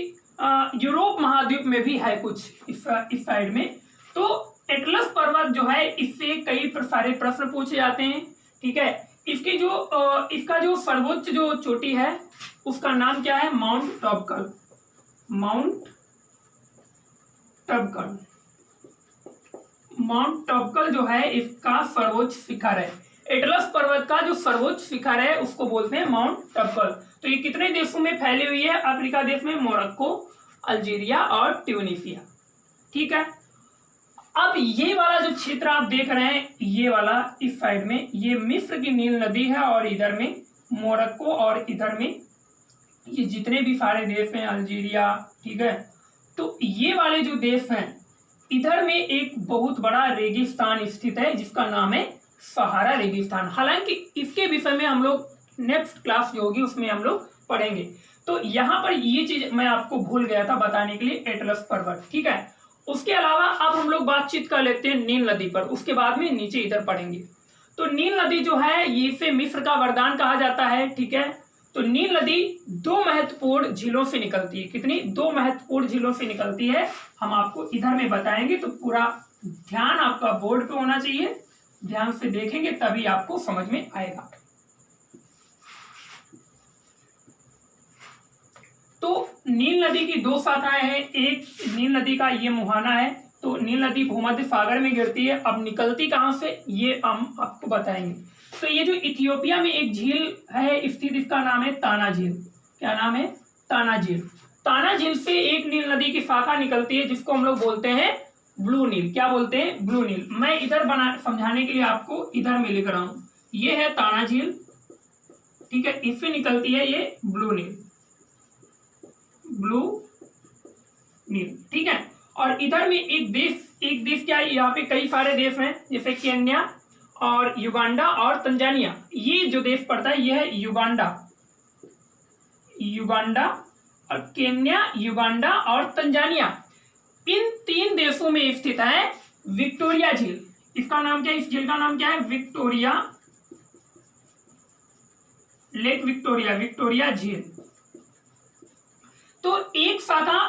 यूरोप महाद्वीप में भी है कुछ इस साइड में। तो एटलस पर्वत जो है इससे कई सारे प्रश्न पूछे जाते हैं। ठीक है। इसकी जो इसका जो सर्वोच्च जो चोटी है उसका नाम क्या है, माउंट टॉपकल। माउंट टॉपकल, माउंट टॉपकल जो है इसका सर्वोच्च शिखर है। एटलस पर्वत का जो सर्वोच्च शिखर है उसको बोलते हैं माउंट टॉपकल। तो ये कितने देशों में फैली हुई है, अफ्रीका देश में मोरक्को, अल्जीरिया और ट्यूनीशिया। ठीक है। अब ये वाला जो क्षेत्र आप देख रहे हैं, ये वाला इस साइड में ये मिस्र की नील नदी है, और इधर में मोरक्को, और इधर में ये जितने भी सारे देश हैं, अल्जीरिया। ठीक है। तो ये वाले जो देश हैं, इधर में एक बहुत बड़ा रेगिस्तान स्थित है जिसका नाम है सहारा रेगिस्तान। हालांकि इसके विषय में हम लोग नेक्स्ट क्लास जो होगी उसमें हम लोग पढ़ेंगे। तो यहाँ पर ये चीज मैं आपको भूल गया था बताने के लिए, एटलस पर्वत। ठीक है। उसके अलावा अब हम लोग बातचीत कर लेते हैं नील नदी पर, उसके बाद में नीचे इधर पढ़ेंगे। तो नील नदी जो है ये इसे मिस्र का वरदान कहा जाता है। ठीक है। तो नील नदी दो महत्वपूर्ण झीलों से निकलती है। कितनी, दो महत्वपूर्ण झीलों से निकलती है, हम आपको इधर में बताएंगे। तो पूरा ध्यान आपका बोर्ड पे होना चाहिए, ध्यान से देखेंगे तभी आपको समझ में आएगा। तो नील नदी की दो शाखाएं हैं, एक नील नदी का ये मुहाना है। तो नील नदी भूमध्य सागर में गिरती है। अब निकलती कहां से ये हम आपको बताएंगे। तो ये जो इथियोपिया में एक झील है स्थित, इसका नाम है ताना झील। क्या नाम है, ताना झील। ताना झील से एक नील नदी की शाखा निकलती है जिसको हम लोग बोलते हैं ब्लू नील। क्या बोलते हैं, ब्लू नील। मैं इधर समझाने के लिए आपको इधर में लिख रहा हूं, ये है ताना झील, ठीक है, इससे निकलती है ये ब्लू नील, ब्लू नील, ठीक है। और इधर में एक देश क्या है, यहाँ पे कई सारे देश हैं, जैसे केन्या और युगांडा और तंजानिया। ये जो देश पड़ता है ये है युगांडा, युगांडा और केन्या, युगांडा और तंजानिया। इन 3 देशों में स्थित है विक्टोरिया झील। इसका नाम क्या है, इस झील का नाम क्या है, विक्टोरिया, लेक विक्टोरिया, विक्टोरिया झील। तो एक शाखा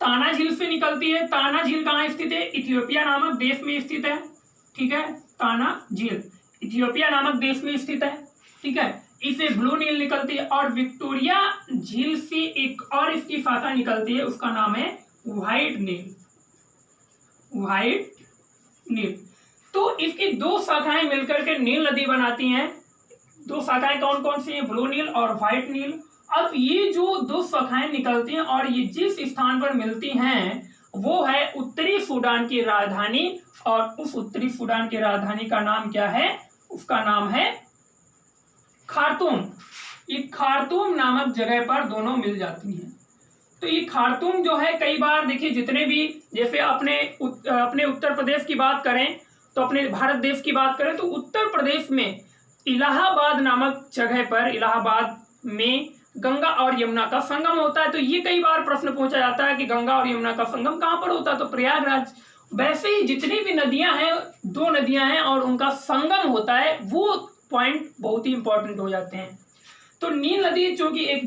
ताना झील से निकलती है। ताना झील कहाँ स्थित है, इथियोपिया नामक देश में स्थित है, ठीक है। ताना झील इथियोपिया नामक देश में स्थित है, ठीक है। इसे ब्लू नील निकलती है। और विक्टोरिया झील से एक और इसकी शाखा निकलती है, उसका नाम है व्हाइट नील, व्हाइट नील। तो इसकी 2 शाखाएं मिलकर के नील नदी बनाती हैं। 2 शाखाएं कौन कौन सी हैं, ब्लू नील और व्हाइट नील। अब ये जो 2 शाखाएं निकलती हैं और ये जिस स्थान पर मिलती हैं वो है उत्तरी सूडान की राजधानी, और उस उत्तरी सूडान की राजधानी का नाम क्या है, उसका नाम है खार्तूम। ये खार्तूम नामक जगह पर दोनों मिल जाती हैं। तो ये खार्तूम जो है, कई बार देखिए जितने भी, जैसे अपने उत्तर प्रदेश की बात करें, तो अपने भारत देश की बात करें तो उत्तर प्रदेश में इलाहाबाद नामक जगह पर, इलाहाबाद में गंगा और यमुना का संगम होता है। तो ये कई बार प्रश्न पूछा जाता है कि गंगा और यमुना का संगम कहाँ पर होता है, तो प्रयागराज। वैसे ही जितनी भी नदियां हैं, 2 नदियां हैं और उनका संगम होता है, वो पॉइंट बहुत ही इंपॉर्टेंट हो जाते हैं। तो नील नदी जो कि एक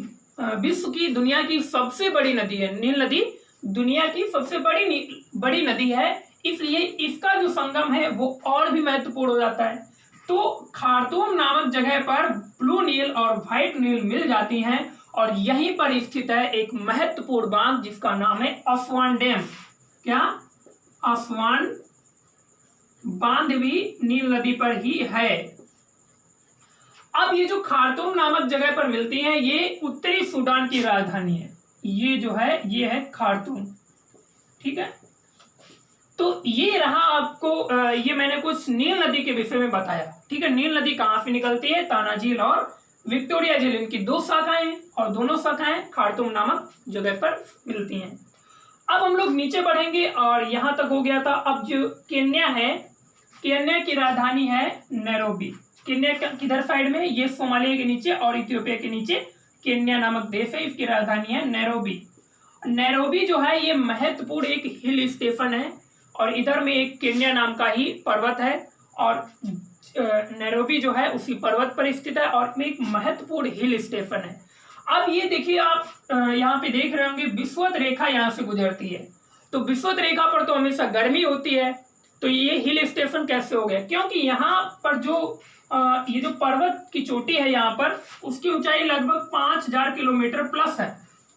विश्व की, दुनिया की सबसे बड़ी नदी है, नील नदी दुनिया की सबसे बड़ी नदी है, इसलिए इसका जो संगम है वो और भी महत्वपूर्ण हो जाता है। तो खार्तूम नामक जगह पर ब्लू नील और व्हाइट नील मिल जाती हैं, और यहीं पर स्थित है एक महत्वपूर्ण बांध जिसका नाम है असवान डैम। क्या, असवान बांध भी नील नदी पर ही है। अब ये जो खार्तूम नामक जगह पर मिलती हैं, ये उत्तरी सूडान की राजधानी है। ये जो है ये है खार्तूम, ठीक है। तो ये रहा आपको, ये मैंने कुछ नील नदी के विषय में बताया, ठीक है। नील नदी कहाँ से निकलती है, ताना झील और विक्टोरिया झील, इनकी 2 शाखाएं हैं और दोनों शाखाएं खार्तूम नामक जगह पर मिलती हैं। अब हम लोग नीचे बढ़ेंगे और यहां तक हो गया था। अब जो केन्या है, केन्या की राजधानी है नैरोबी। केन्या किधर साइड में, ये सोमालिया के नीचे और इथियोपिया के नीचे केन्या नामक देश है, इसकी राजधानी है नैरोबी। नैरोबी जो है ये महत्वपूर्ण एक हिल स्टेशन है, और इधर में एक केन्या नाम का ही पर्वत है, और नैरोबी जो है उसी पर्वत पर स्थित है और एक महत्वपूर्ण हिल स्टेशन है। अब ये देखिए, आप यहाँ पे देख रहे होंगे विषुवत रेखा यहाँ से गुजरती है। तो विषुवत रेखा पर तो हमेशा गर्मी होती है, तो ये हिल स्टेशन कैसे हो गया, क्योंकि यहाँ पर जो ये जो पर्वत की चोटी है यहाँ पर, उसकी ऊंचाई लगभग 5000 किलोमीटर प्लस है,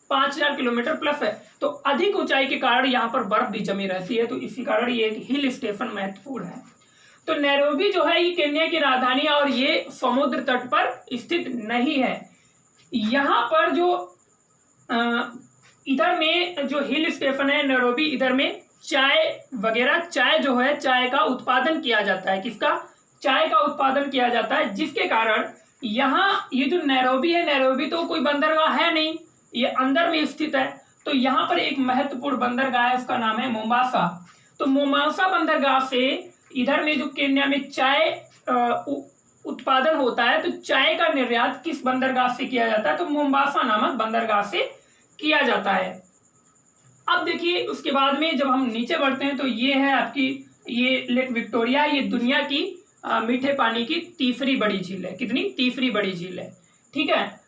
5000 किलोमीटर प्लस है। तो अधिक ऊंचाई के कारण यहाँ पर बर्फ भी जमी रहती है, तो इसी कारण ये एक हिल स्टेशन महत्वपूर्ण है। तो नैरोबी जो है ये केन्या की राजधानी है, और ये समुद्र तट पर स्थित नहीं है। यहाँ पर जो इधर में जो हिल स्टेशन है नैरोबी, इधर में चाय वगैरह, चाय जो है, चाय का उत्पादन किया जाता है। किसका, चाय का उत्पादन किया जाता है, जिसके कारण यहाँ ये जो नैरोबी है, नैरोबी तो कोई बंदरगाह है नहीं, ये अंदर में स्थित है। तो यहाँ पर एक महत्वपूर्ण बंदरगाह है, उसका नाम है मोम्बासा। तो मोम्बासा बंदरगाह से इधर में जो केन्या में चाय उत्पादन होता है, तो चाय का निर्यात किस बंदरगाह से किया जाता है, तो मोम्बासा नामक बंदरगाह से किया जाता है। अब देखिए उसके बाद में जब हम नीचे बढ़ते हैं, तो ये है आपकी, ये लेक विक्टोरिया, ये दुनिया की मीठे पानी की तीसरी बड़ी झील है। कितनी, तीसरी बड़ी झील है, ठीक है।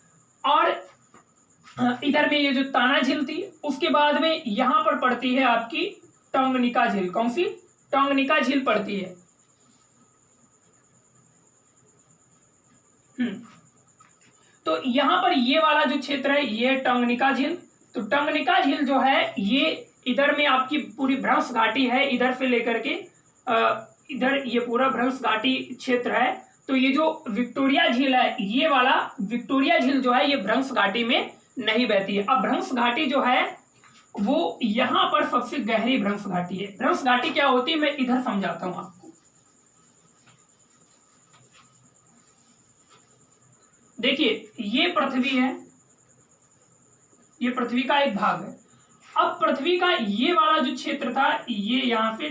और इधर में ये जो ताना झील थी, उसके बाद में यहां पर पड़ती है आपकी टंगनिका झील। कौन सी, टंगनिका झील पड़ती है। तो यहां पर ये वाला जो क्षेत्र है ये टंगनिका झील। तो टंगनिका झील जो है ये इधर में आपकी पूरी भ्रंश घाटी है, इधर से लेकर के इधर ये पूरा भ्रंश घाटी क्षेत्र है। तो ये जो विक्टोरिया झील है, ये वाला विक्टोरिया झील जो है ये भ्रंश घाटी में नहीं बहती है। अब भ्रंश घाटी जो है वो यहां पर सबसे गहरी भ्रंश घाटी है। भ्रंश घाटी क्या होती है मैं इधर समझाता हूं आपको। देखिए ये पृथ्वी है, ये पृथ्वी का एक भाग है। अब पृथ्वी का ये वाला जो क्षेत्र था ये यहाँ से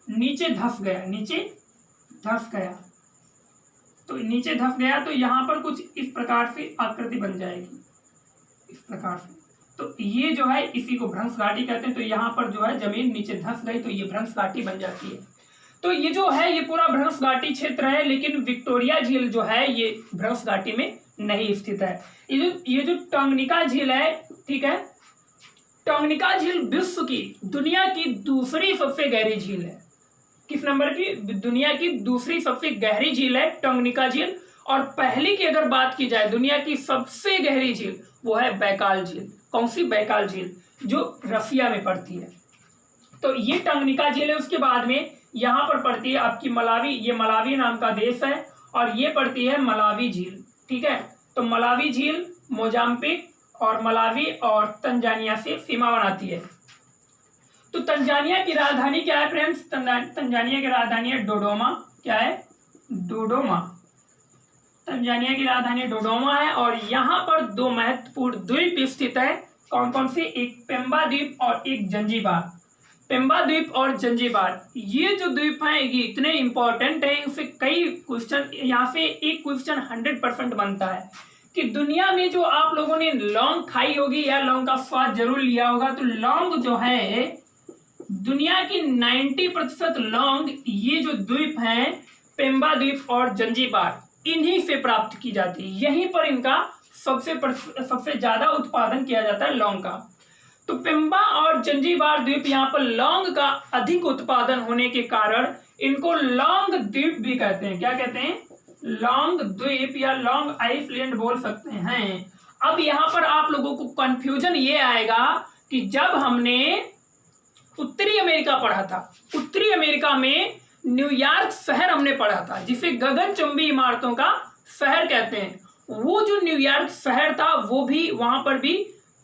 नीचे धंस गया, नीचे धंस गया, तो नीचे धंस गया तो यहाँ पर कुछ इस प्रकार से आकृति बन जाएगी, इस प्रकार से। तो ये जो है इसी को भ्रंश घाटी कहते हैं। तो यहाँ पर जो है जमीन नीचे धंस गई तो ये भ्रंश घाटी बन जाती है। तो ये जो है ये पूरा भ्रंश घाटी क्षेत्र है, लेकिन विक्टोरिया झील जो है ये भ्रंश घाटी में नहीं स्थित है। ये जो टंगनिका झील है, ठीक है, टंगनिका झील विश्व की दुनिया की दूसरी सबसे गहरी झील है। किस नंबर की? दुनिया की दूसरी सबसे गहरी झील है टंगनिका झील। और पहली की अगर बात की जाए दुनिया की सबसे गहरी झील, वो है बैकाल झील। कौन सी? बैकाल झील, जो रसिया में पड़ती है। तो ये टंगनिका झील है। उसके बाद में यहाँ पर पड़ती है आपकी मलावी, ये मलावी नाम का देश है, और ये पड़ती है मलावी झील, ठीक है। तो मलावी झील मोजाम्बिक और मलावी और तंजानिया से सीमा बनाती है। तो तंजानिया की राजधानी क्या है फ्रेंड्स? तंजानिया की राजधानी है डोडोमा। क्या है? डोडोमा। तंजानिया की राजधानी डोडोमा है। और यहाँ पर दो महत्वपूर्ण द्वीप स्थित है। कौन कौन से? एक पेम्बा द्वीप और एक जंजीबार। पेम्बा द्वीप और जंजीबार, ये जो द्वीप हैं ये इतने इंपॉर्टेंट है, इनसे कई क्वेश्चन, यहाँ से एक क्वेश्चन 100% बनता है कि दुनिया में जो आप लोगों ने लौंग खाई होगी या लौंग का स्वाद जरूर लिया होगा, तो लौंग जो है दुनिया की 90% लौंग ये जो द्वीप हैं पेम्बा द्वीप और जंजीबार, इन्हीं से प्राप्त की जाती है। यहीं पर इनका सबसे ज्यादा उत्पादन किया जाता है लौंग का। तो पेम्बा और जंजीबार द्वीप यहाँ पर लौंग का अधिक उत्पादन होने के कारण इनको लौंग द्वीप भी कहते हैं। क्या कहते हैं? लौंग द्वीप या लौंग आइसलैंड बोल सकते हैं। अब यहाँ पर आप लोगों को कंफ्यूजन ये आएगा कि जब हमने उत्तरी अमेरिका पढ़ा था, उत्तरी अमेरिका में न्यूयॉर्क शहर हमने पढ़ा था, जिसे गगनचुंबी इमारतों का शहर कहते हैं। वो जो न्यूयॉर्क शहर था वो भी, वहां पर भी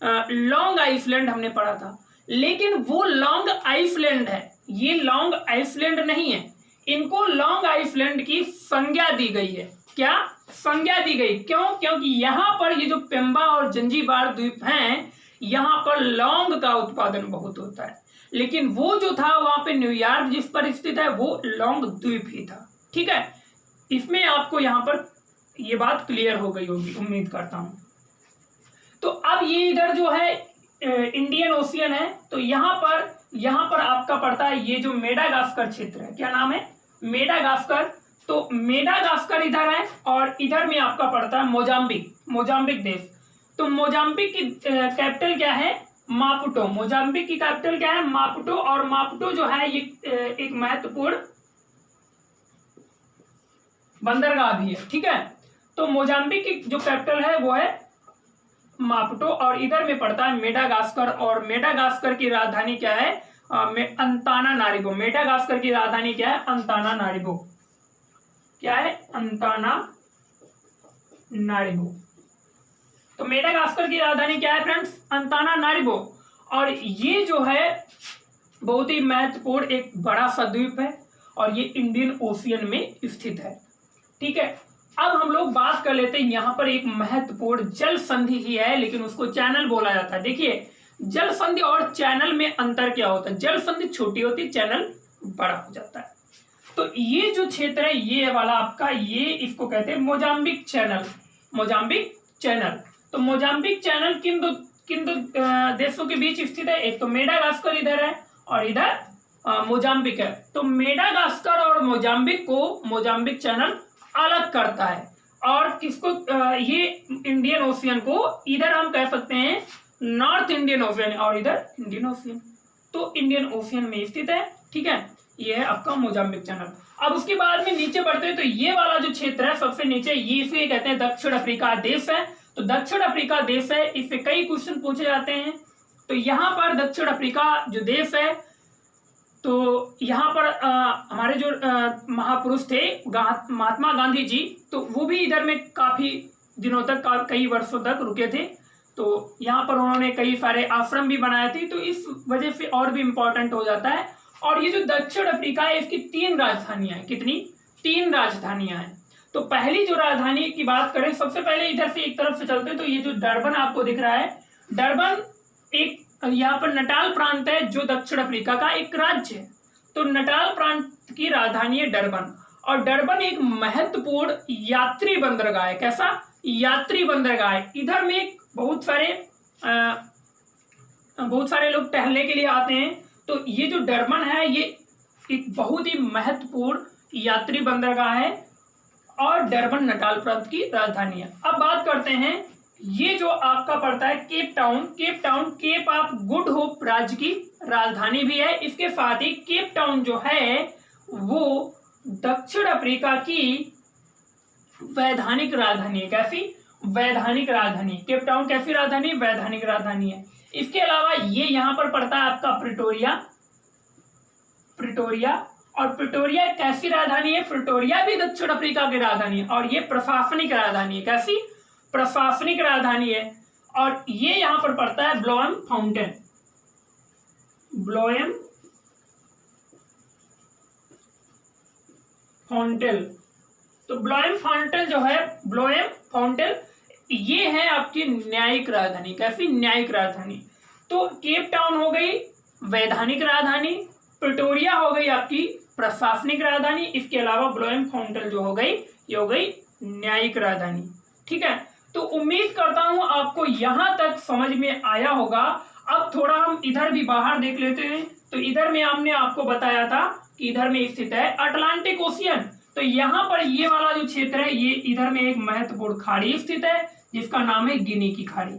लॉन्ग आइसलैंड हमने पढ़ा था, लेकिन वो लॉन्ग आइसलैंड है, ये लॉन्ग आइसलैंड नहीं है। इनको लॉन्ग आइसलैंड की संज्ञा दी गई है। क्या संज्ञा दी गई? क्यों? क्योंकि यहाँ पर ये जो पेम्बा और जंजीबार द्वीप हैं, यहाँ पर लौंग का उत्पादन बहुत होता है, लेकिन वो जो था वहां पे न्यूयॉर्क जिस पर स्थित है वो लौंग द्वीप ही था। ठीक है, इसमें आपको यहाँ पर ये बात क्लियर हो गई होगी, उम्मीद करता हूं। तो अब ये इधर जो है इंडियन ओशियन है, तो यहाँ पर आपका पड़ता है ये जो मेडागास्कर क्षेत्र है। क्या नाम है? मेडागास्कर। तो मेडागास्कर इधर है और इधर में आपका पड़ता है मोजाम्बिक, मोजाम्बिक देश। तो मोजाम्बिक की कैपिटल क्या है? मापुटो। मोजाम्बिक की कैपिटल क्या है? मापुटो। और मापुटो जो है ये एक महत्वपूर्ण बंदरगाह भी है। ठीक है, तो मोजाम्बिक की जो कैपिटल है वो है मापुटो, और इधर में पड़ता है मेडागास्कर। और मेडागास्कर की राजधानी क्या है? अंतानानारिवो। मेडागास्कर की राजधानी क्या है? अंतानानारिवो। क्या है? अंतानानारिवो। तो मेडागास्कर की राजधानी क्या है फ्रेंड्स? अंतानानारिवो। और ये जो है बहुत ही महत्वपूर्ण एक बड़ा सा द्वीप है और ये इंडियन ओशियन में स्थित है। ठीक है, अब हम लोग बात कर लेते हैं, यहाँ पर एक महत्वपूर्ण जल संधि ही है, लेकिन उसको चैनल बोला जाता है। देखिए, जल संधि और चैनल में अंतर क्या होता है? जल संधि छोटी होती है, चैनल बड़ा हो जाता है। तो ये जो क्षेत्र है ये वाला आपका, ये इसको कहते हैं मोजाम्बिक चैनल। Mozambique channel. तो मोजाम्बिक चैनल किन दो देशों के बीच स्थित है? एक तो मेडागास्कर इधर है और इधर मोजाम्बिक है। तो मेडागास्कर और मोजाम्बिक को मोजाम्बिक चैनल अलग करता है। और किसको? ये इंडियन ओशियन को इधर हम कह सकते हैं नॉर्थ इंडियन ओशियन और इधर इंडियन ओशियन। तो इंडियन ओशियन में स्थित है। ठीक है, ये है आपका मोजाम्बिक चैनल। अब उसके बाद में नीचे बढ़ते हैं तो ये वाला जो क्षेत्र है सबसे नीचे, ये इसे कहते हैं दक्षिण अफ्रीका देश है। तो दक्षिण अफ्रीका देश है, इससे कई क्वेश्चन पूछे जाते हैं। तो यहाँ पर दक्षिण अफ्रीका जो देश है, तो यहाँ पर हमारे जो महापुरुष थे महात्मा गांधी जी, तो वो भी इधर में काफी दिनों तक, कई वर्षों तक रुके थे। तो यहाँ पर उन्होंने कई सारे आश्रम भी बनाए थे, तो इस वजह से और भी इम्पोर्टेंट हो जाता है। और ये जो दक्षिण अफ्रीका है इसकी 3 राजधानियां हैं। कितनी? 3 राजधानियां हैं। तो पहली जो राजधानी की बात करें, सबसे पहले इधर से एक तरफ से चलते, तो ये जो डरबन आपको दिख रहा है, डरबन एक यहाँ पर नटाल प्रांत है जो दक्षिण अफ्रीका का एक राज्य है। तो नटाल प्रांत की राजधानी है डरबन, और डरबन एक महत्वपूर्ण यात्री बंदरगाह है। कैसा? यात्री बंदरगाह है। इधर में बहुत सारे लोग टहलने के लिए आते हैं। तो ये जो डरबन है ये एक बहुत ही महत्वपूर्ण यात्री बंदरगाह है और डरबन नटाल प्रांत की राजधानी है। अब बात करते हैं, ये जो आपका पड़ता है Cape Town, Cape of Good Hope राज्य की राजधानी भी है। इसके साथ ही केप टाउन जो है वो दक्षिण अफ्रीका की वैधानिक राजधानी है। कैसी? वैधानिक राजधानी। केप टाउन कैसी राजधानी? वैधानिक राजधानी है। इसके अलावा ये यहाँ पर पड़ता है आपका प्रिटोरिया, और प्रिटोरिया कैसी राजधानी है? प्रिटोरिया भी दक्षिण अफ्रीका की राजधानी है और ये प्रशासनिक राजधानी है। कैसी? प्रशासनिक राजधानी है। और ये यहां पर पड़ता है ब्लोएम फाउंटेन, तो ब्लोएम फाउंटेन जो है, ब्लोएम फाउंटेन, ये है आपकी न्यायिक राजधानी। कैसी? न्यायिक राजधानी। तो केप टाउन हो गई वैधानिक राजधानी, प्रिटोरिया हो गई आपकी प्रशासनिक राजधानी, इसके अलावा ब्लोएम फाउंटेन जो हो गई, ये हो गई न्यायिक राजधानी। ठीक है, तो उम्मीद करता हूं आपको यहां तक समझ में आया होगा। अब थोड़ा हम इधर भी बाहर देख लेते हैं। तो इधर में हमने आपको बताया था कि इधर में स्थित है अटलांटिक ओशियन। तो यहाँ पर ये वाला जो क्षेत्र है, ये इधर में एक महत्वपूर्ण खाड़ी स्थित है जिसका नाम है गिनी की खाड़ी।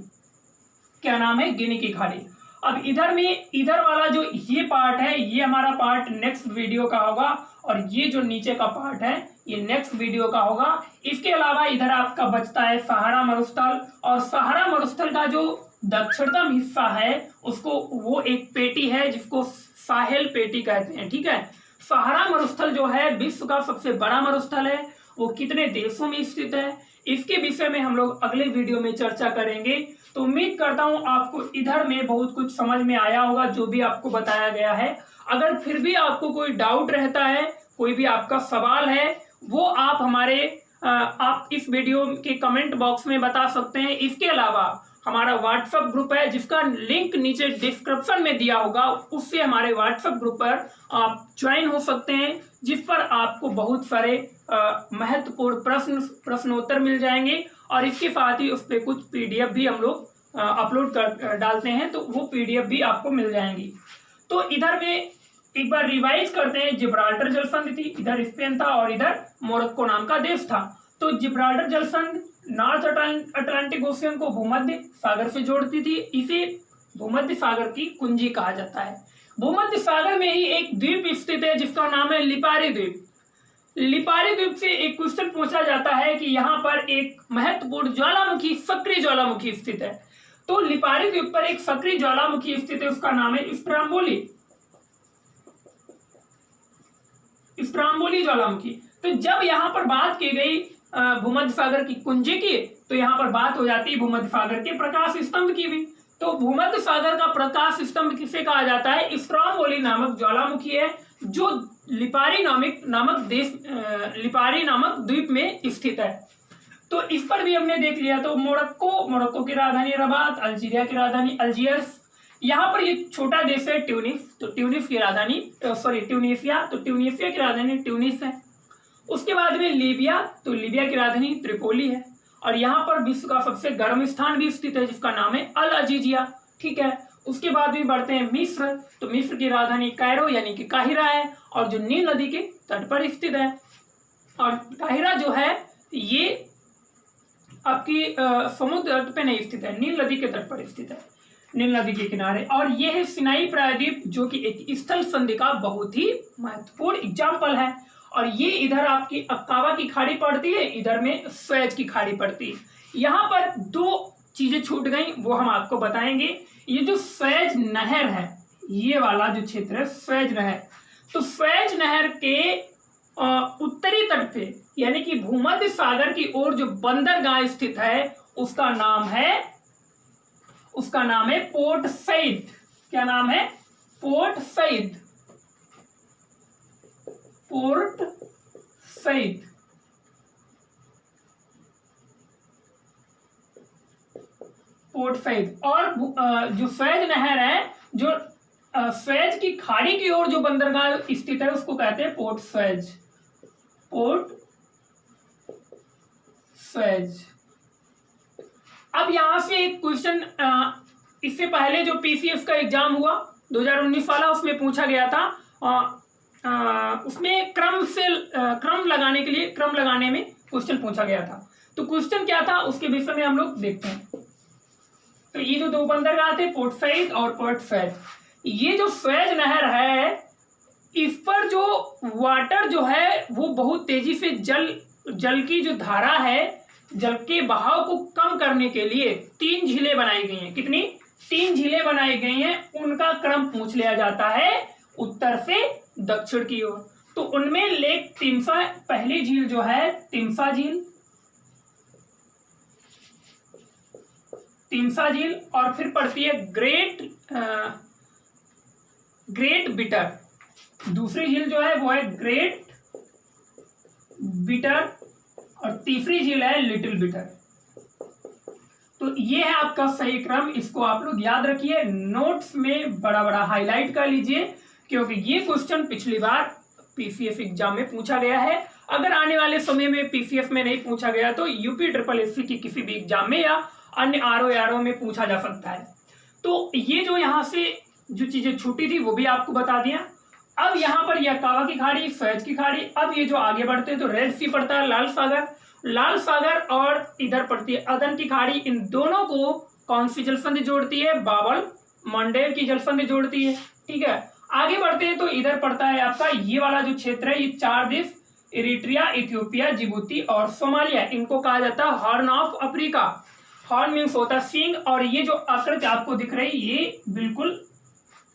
क्या नाम है? गिनी की खाड़ी। अब इधर वाला जो ये पार्ट है, ये हमारा पार्ट नेक्स्ट वीडियो का होगा, और ये जो नीचे का पार्ट है ये नेक्स्ट वीडियो का होगा। इसके अलावा इधर आपका बचता है सहारा मरुस्थल, और सहारा मरुस्थल का जो दक्षिणतम हिस्सा है उसको, वो एक पेटी है जिसको साहेल पेटी कहते हैं। ठीक है, सहारा मरुस्थल जो है विश्व का सबसे बड़ा मरुस्थल है। वो कितने देशों में स्थित है, इसके विषय में हम लोग अगले वीडियो में चर्चा करेंगे। तो उम्मीद करता हूं आपको इधर में बहुत कुछ समझ में आया होगा जो भी आपको बताया गया है। अगर फिर भी आपको कोई डाउट रहता है, कोई भी आपका सवाल है, वो आप इस वीडियो के कमेंट बॉक्स में बता सकते हैं। इसके अलावा हमारा व्हाट्सएप ग्रुप है जिसका लिंक नीचे डिस्क्रिप्शन में दिया होगा, उससे हमारे व्हाट्सएप ग्रुप पर आप ज्वाइन हो सकते हैं, जिस पर आपको बहुत सारे महत्वपूर्ण प्रश्नोत्तर मिल जाएंगे, और इसके साथ ही उस पर कुछ पीडीएफ भी हम लोग अपलोड कर डालते हैं, तो वो पीडीएफ भी आपको मिल जाएंगी। तो इधर में एक बार रिवाइज करते हैं। जिब्राल्टर जलसंधि थी, इधर स्पेन था और इधर मोरक्को नाम का देश था। तो जिब्राल्टर जलसंधि नॉर्थ अटलांटिक ओशियन को भूमध्य सागर से जोड़ती थी। इसे भूमध्य सागर की कुंजी कहा जाता है। भूमध्य सागर में ही एक द्वीप स्थित है जिसका नाम है लिपारी द्वीप। लिपारी द्वीप से एक क्वेश्चन पूछा जाता है कि यहाँ पर एक महत्वपूर्ण ज्वालामुखी, सक्रिय ज्वालामुखी स्थित है। तो लिपारी द्वीप पर एक सक्रिय ज्वालामुखी स्थित है, उसका नाम है स्ट्राम्बोली ज्वालामुखी। तो जब यहाँ पर बात की गई भूमध्य सागर की कुंजी की, तो यहाँ पर बात हो जाती है भूमध्य सागर के प्रकाश स्तंभ की भी। तो भूमध्य सागर का प्रकाश स्तंभ किसे कहा जाता है? स्ट्राम्बोली नामक ज्वालामुखी है जो लिपारी नामक द्वीप में स्थित है। तो इस पर भी हमने देख लिया। तो मोरक्को की राजधानी रबात, अल्जीरिया की राजधानी अल्जियर्स, यहाँ पर ये छोटा देश है ट्यूनिस, तो ट्यूनिस की राजधानी ट्यूनीशिया, तो ट्यूनीशिया की राजधानी ट्यूनिस है। उसके बाद में लीबिया, तो लीबिया की राजधानी त्रिपोली है, और यहाँ पर विश्व का सबसे गर्म स्थान भी स्थित है जिसका नाम है अल अजीजिया। ठीक है, उसके बाद भी बढ़ते हैं मिस्र, तो मिस्र की राजधानी कायरो यानी कि काहिरा है, और जो नील नदी के तट पर स्थित है। और काहिरा जो है ये आपकी समुद्र तट पे नहीं स्थित है, नील नदी के तट पर स्थित है, नील नदी के किनारे। और ये है सिनाई प्रायद्वीप जो कि एक स्थल संधि का बहुत ही महत्वपूर्ण एग्जाम्पल है। और ये इधर आपकी अक्काबा की खाड़ी पड़ती है, इधर में स्वेज की खाड़ी पड़ती है। यहाँ पर दो चीजें छूट गई, वो हम आपको बताएंगे। ये जो स्वेज नहर है, ये वाला जो क्षेत्र है स्वेज नहर, तो स्वेज नहर के उत्तरी तट पे यानी कि भूमध्य सागर की ओर जो बंदरगाह स्थित है उसका नाम है पोर्ट सईद। क्या नाम है? Port Said. Port Said. और जो सैद नहर है, जो सैज की खाड़ी की ओर जो बंदरगाह स्थित है उसको कहते हैं पोर्ट सैज, पोर्ट सैज। अब यहां से एक क्वेश्चन, इससे पहले जो पीसीएस का एग्जाम हुआ 2019 वाला, उसमें पूछा गया था, उसमें क्रम लगाने में क्वेश्चन पूछा गया था। तो क्वेश्चन क्या था उसके विषय में हम लोग देखते हैं। तो ये जो दो बंदरगाह थे, पोर्ट सईद और पोर्ट सैज, ये जो सैज नहर है, इस पर जो वाटर जो है वो बहुत तेजी से जल की जो धारा है, जल के बहाव को कम करने के लिए 3 झीलें बनाई गई हैं। कितनी? 3 झीलें बनाई गई हैं। उनका क्रम पूछ लिया जाता है उत्तर से दक्षिण की ओर। तो उनमें लेक तिम्सा, पहली झील जो है तिम्सा झील, और फिर पड़ती है ग्रेट बिटर। दूसरी झील जो है वो है ग्रेट बिटर, और तीसरी झील है लिटिल बिटर। तो ये है आपका सही क्रम, इसको आप लोग याद रखिए, नोट्स में बड़ा बड़ा हाईलाइट कर लीजिए, क्योंकि ये क्वेश्चन पिछली बार पीसीएस एग्जाम में पूछा गया है। अगर आने वाले समय में पीसीएस में नहीं पूछा गया तो यूपी SSSC की किसी भी एग्जाम में या अन्य आरओ में पूछा जा सकता है। तो ये जो यहाँ से जो चीजें छूटी थी वो भी आपको बता दिया। अब यहाँ पर यह कावा की खाड़ी, सैज की खाड़ी। अब ये जो आगे बढ़ते हैं तो रेड सी पड़ता है, लाल सागर और इधर पड़ती है अदन की खाड़ी। इन दोनों को कौन सी जलसंधि जोड़ती है? बाबल मंडेव की जलसंधि जोड़ती है। ठीक है, आगे बढ़ते हैं तो इधर पड़ता है आपका ये वाला जो क्षेत्र है, ये 4 देश, इरिट्रिया, इथियोपिया, जिबूती और सोमालिया। इनको कहा जाता है horn of Africa. Horn means होता है सींग, और ये जो आकृति आपको दिख रही है ये बिल्कुल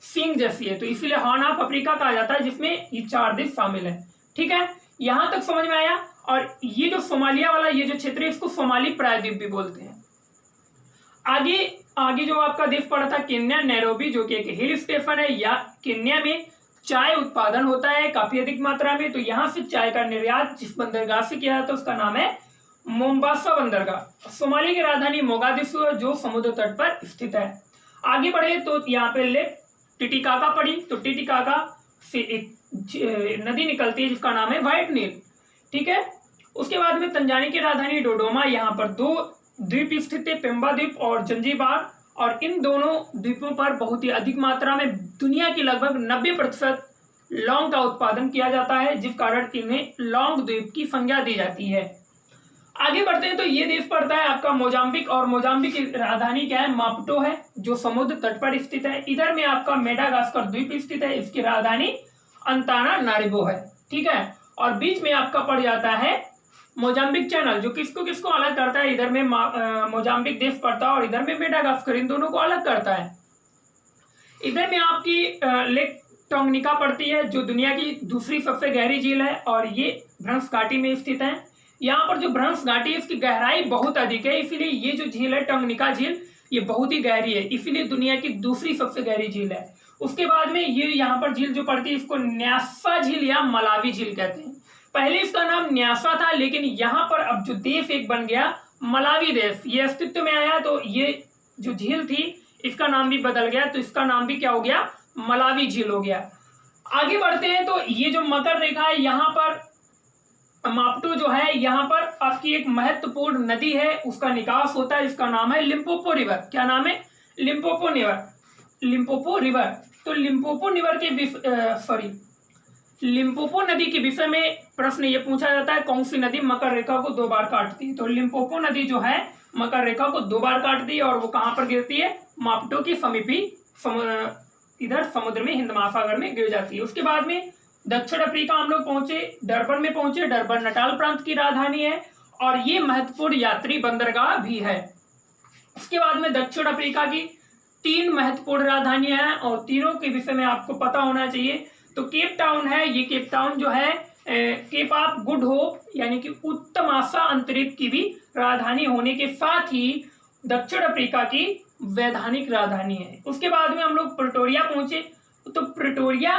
सींग जैसी है, तो इसीलिए हॉर्न ऑफ अफ्रीका कहा जाता है, जिसमें ये 4 देश शामिल है। ठीक है, यहां तक समझ में आया। और ये जो सोमालिया वाला ये जो क्षेत्र है, इसको सोमाली प्रायद्वीप भी बोलते हैं। आगे जो आपका देश पड़ा था केन्या, नैरोबी, जो कि एक हिल स्टेशन है। या केन्या में चाय उत्पादन होता है काफी अधिक मात्रा में, तो यहां से चाय का निर्यात जिस बंदरगाह से किया जाता है उसका नाम है मोम्बासा बंदरगाह। सोमालिया की राजधानी मोगादिशु है, जो समुद्र तट पर स्थित है। आगे बढ़े तो यहाँ पे लेक टिटिकाका पड़ी, तो टिटिकाका से एक नदी निकलती है जिसका नाम है व्हाइट नील। ठीक है, उसके बाद में तंजानिया की राजधानी डोडोमा, यहाँ पर 2 द्वीप स्थित है, पेम्बा द्वीप और जंजीबार। और इन दोनों द्वीपों पर बहुत ही अधिक मात्रा में दुनिया की लगभग 90% लौंग का उत्पादन किया जाता है, जिस कारण इन्हें लौंग द्वीप की संज्ञा दी जाती है। आगे बढ़ते हैं तो ये देश पड़ता है आपका मोजाम्बिक, और मोजाम्बिक की राजधानी क्या है? मापुटो है, जो समुद्र तट पर स्थित है। इधर में आपका मेडागास्कर द्वीप स्थित है, इसकी राजधानी अंतानानारिवो है। ठीक है, और बीच में आपका पड़ जाता है मोजाम्बिक चैनल, जो किसको अलग करता है। इधर में मोजाम्बिक देश पड़ता है और इधर में मेडागास्कर, इन दोनों को अलग करता है। इधर में आपकी लेक टोंगनिका पड़ती है, जो दुनिया की दूसरी सबसे गहरी झील है, और ये भ्रंश घाटी में स्थित है। यहाँ पर जो भ्रंश घाटी है इसकी गहराई बहुत अधिक है, इसीलिए ये जो झील है टोंगनिका झील, ये बहुत ही गहरी है, इसीलिए दुनिया की दूसरी सबसे गहरी झील है। उसके बाद में ये यहाँ पर झील जो पड़ती है इसको न्यासा झील या मलावी झील कहते हैं। पहले इसका नाम न्यासा था, लेकिन यहाँ पर अब जो देश एक बन गया मलावी देश, ये अस्तित्व में आया, तो ये जो झील थी इसका नाम भी बदल गया, तो इसका नाम भी क्या हो गया? मलावी झील हो गया। आगे बढ़ते हैं तो ये जो मकर रेखा है, यहाँ पर मापुटो जो है, यहाँ पर आपकी एक महत्वपूर्ण नदी है, उसका निकास होता है, इसका नाम है लिम्पोपो रिवर। क्या नाम है? Limpopo river. तो लिम्पोपो नदी के विषय में प्रश्न ये पूछा जाता है, कौन सी नदी मकर रेखा को 2 बार काटती है? तो लिम्पोपो नदी जो है मकर रेखा को 2 बार काटती है, और वो कहाँ पर गिरती है? मापुटो की समीपी इधर समुद्र में, हिंद महासागर में गिर जाती है। उसके बाद में दक्षिण अफ्रीका हम लोग पहुंचे, डरबन में पहुंचे। डरबन नटाल प्रांत की राजधानी है, और ये महत्वपूर्ण यात्री बंदरगाह भी है। उसके बाद में दक्षिण अफ्रीका की 3 महत्वपूर्ण राजधानियां हैं, और तीनों के विषय में आपको पता होना चाहिए। तो केप टाउन है, ये केप टाउन जो है केप ऑफ गुड होप यानी कि उत्तम आशा अंतरिक्ष की भी राजधानी होने के साथ ही दक्षिण अफ्रीका की वैधानिक राजधानी है। उसके बाद में हम लोग प्रिटोरिया पहुंचे, तो प्रिटोरिया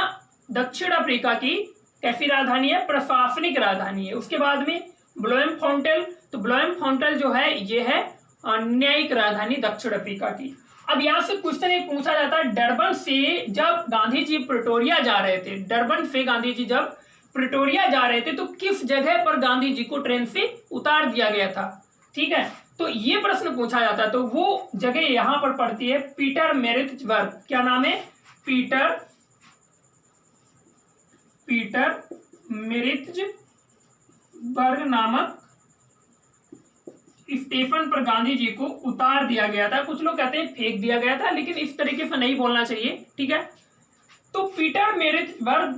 दक्षिण अफ्रीका की कैसी राजधानी है? प्रशासनिक राजधानी है। उसके बाद में ब्लोएमफॉन्टेन, तो ब्लोएमफॉन्टेन जो है ये है न्यायिक राजधानी दक्षिण अफ्रीका की। अब यहाँ से क्वेश्चन एक पूछा जाता है, डरबन से जब गांधी जी प्रिटोरिया जा रहे थे, डरबन से गांधी जी जब प्रिटोरिया जा रहे थे तो किस जगह पर गांधी जी को ट्रेन से उतार दिया गया था। ठीक है, तो ये प्रश्न पूछा जाता है। तो वो जगह यहां पर पड़ती है पीटरमेरित्जबर्ग। क्या नाम है? पीटरमेरित्जबर्ग नामक स्टेशन पर गांधी जी को उतार दिया गया था। कुछ लोग कहते हैं फेंक दिया गया था, लेकिन इस तरीके से नहीं बोलना चाहिए। ठीक है, तो पीटरमेरित्जबर्ग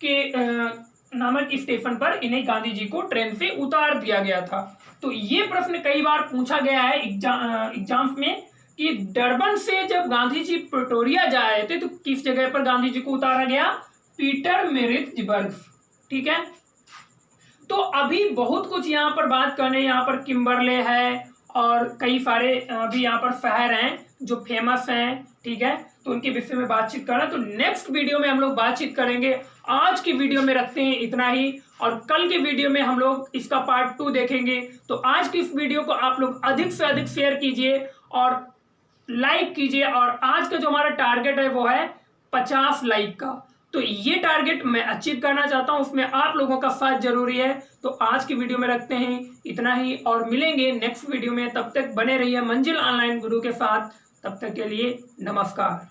के नामक स्टेशन पर इन्हें गांधी जी को ट्रेन से उतार दिया गया था। तो ये प्रश्न कई बार पूछा गया है एग्जाम्स में कि डरबन से जब गांधी जी प्रिटोरिया जा रहे थे तो किस जगह पर गांधी जी को उतारा गया? पीटरमेरित्जबर्ग। ठीक है, तो अभी बहुत कुछ यहाँ पर बात करने, यहाँ पर किम्बरले है और कई सारे अभी यहाँ पर शहर हैं जो फेमस हैं। ठीक है, तो उनके विषय में बातचीत करना, तो नेक्स्ट वीडियो में हम लोग बातचीत करेंगे। आज की वीडियो में रखते हैं इतना ही, और कल के वीडियो में हम लोग इसका पार्ट 2 देखेंगे। तो आज की इस वीडियो को आप लोग अधिक से अधिक शेयर कीजिए और लाइक कीजिए, और आज का जो हमारा टारगेट है वो है 50 लाइक का। तो ये टारगेट मैं अचीव करना चाहता हूं, उसमें आप लोगों का साथ जरूरी है। तो आज की वीडियो में रखते हैं इतना ही, और मिलेंगे नेक्स्ट वीडियो में। तब तक बने रहिए मंजिल ऑनलाइन गुरु के साथ। तब तक के लिए नमस्कार।